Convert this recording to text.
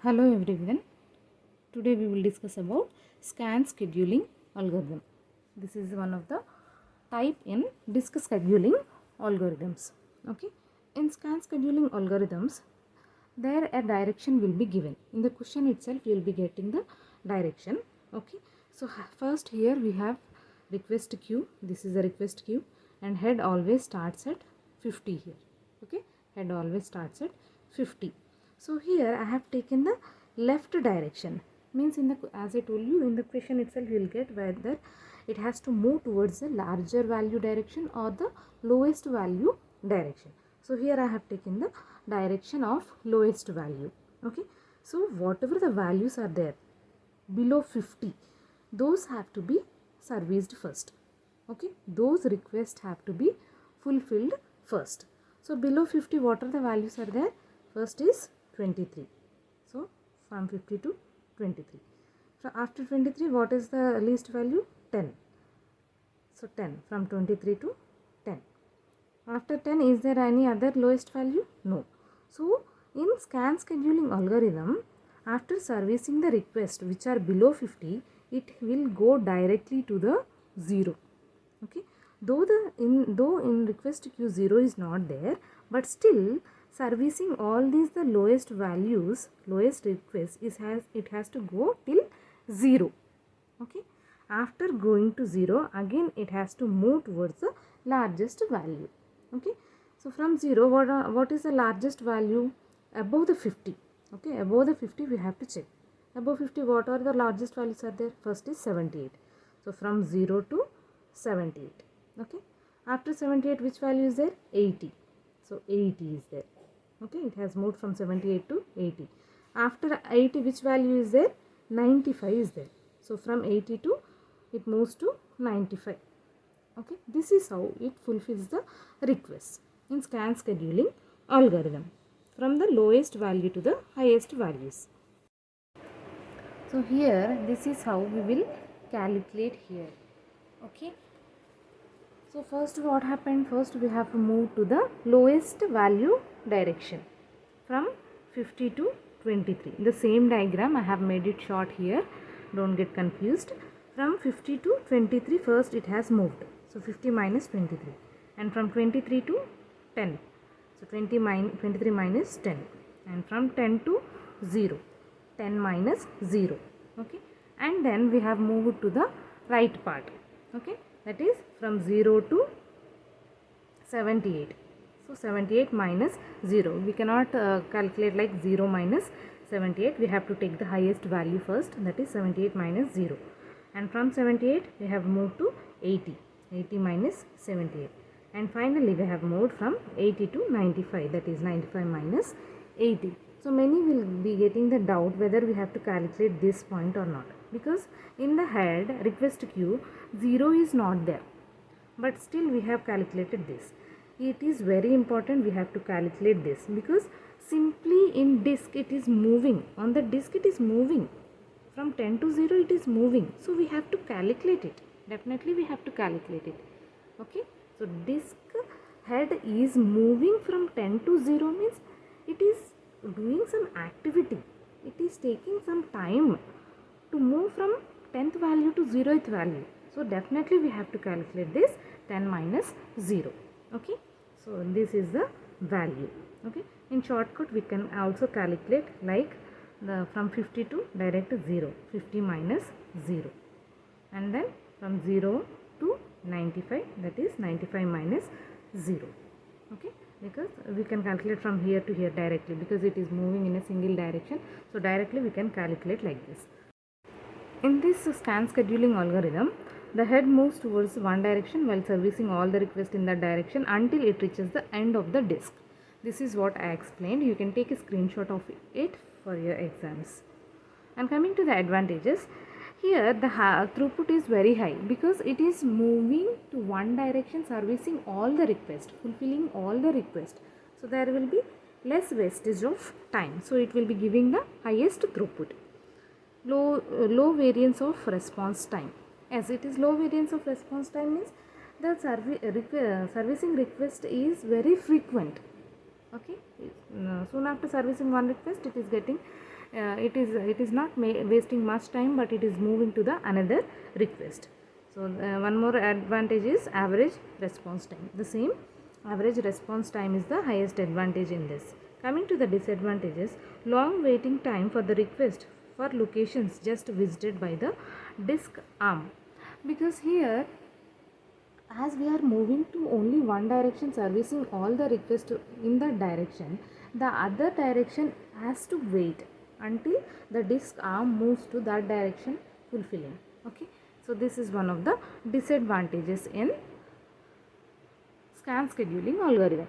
Hello everyone. Today we will discuss about scan scheduling algorithm. This is one of the type in disk scheduling algorithms. Okay. In scan scheduling algorithms, there a direction will be given. In the question itself, you will be getting the direction. Okay. So first here we have request queue. This is the request queue, and head always starts at 50 here. Okay. Head always starts at 50. So here I have taken the left direction, means in the, as I told you, in the question itself you will get whether it has to move towards the larger value direction or the lowest value direction. So here I have taken the direction of lowest value. Okay. So whatever the values are there below 50, those have to be serviced first. Okay. Those requests have to be fulfilled first. So below 50, what are the values are there? First is 23. So from 50 to 23. So after 23, what is the least value? 10. So 10, from 23 to 10. After 10, is there any other lowest value? No. So in scan scheduling algorithm, after servicing the request which are below 50, it will go directly to the 0. Okay. Though in request queue 0 is not there, but still servicing all these the lowest values, lowest requests it has to go till 0. Okay. After going to 0, again it has to move towards the largest value. Okay. So from 0, what is the largest value? Above the 50. Okay. Above the 50 we have to check. Above 50, what are the largest values are there? First is 78. So from 0 to 78. Okay. After 78, which value is there? 80. So 80 is there. Okay. It has moved from 78 to 80. After 80, which value is there? 95 is there. So from 80 to, it moves to 95. Okay. This is how it fulfills the request in scan scheduling algorithm, from the lowest value to the highest values. So here, this is how we will calculate here. Okay. So first what happened? First we have to move to the lowest value direction from 50 to 23. In the same diagram I have made it short here. Don't get confused. From 50 to 23, first it has moved. So 50 minus 23. And from 23 to 10. So 23 minus 10. And from 10 to 0. 10 minus 0. Okay. And then we have moved to the right part. Okay. That is from 0 to 78. So 78 minus 0. We cannot calculate like 0 minus 78. We have to take the highest value first, that is 78 minus 0. And from 78 we have moved to 80. 80 minus 78. And finally we have moved from 80 to 95, that is 95 minus 80. So many will be getting the doubt whether we have to calculate this point or not, because in the head request queue 0 is not there, but still we have calculated this. It is very important we have to calculate this, because simply in disk it is moving, on the disk it is moving from 10 to 0, it is moving, so we have to calculate it. Definitely we have to calculate it. Okay. So disk head is moving from 10 to 0 means it is doing some activity. It is taking some time to move from 10th value to 0th value. So definitely we have to calculate this 10 minus 0. Okay. So this is the value. Okay. In shortcut we can also calculate like the from 50 to direct 0. 50 minus 0. And then from 0 to 95, that is 95 minus 0. Okay. Because we can calculate from here to here directly, because it is moving in a single direction. So directly we can calculate like this. In this scan scheduling algorithm, the head moves towards one direction while servicing all the requests in that direction until it reaches the end of the disk. This is what I explained. You can take a screenshot of it for your exams. And coming to the advantages, here the throughput is very high because it is moving to one direction, servicing all the requests, fulfilling all the requests. So there will be less wastage of time. So it will be giving the highest throughput. Low variance of response time. As it is low variance of response time means the servicing request is very frequent. Okay. Soon after servicing one request, it is getting it is not wasting much time, but it is moving to the another request. So one more advantage is average response time. The same average response time is the highest advantage in this. Coming to the disadvantages, long waiting time for the request for locations just visited by the disk arm, because here as we are moving to only one direction, servicing all the requests in that direction, the other direction has to wait until the disk arm moves to that direction fulfilling. Okay, so this is one of the disadvantages in scan scheduling algorithm.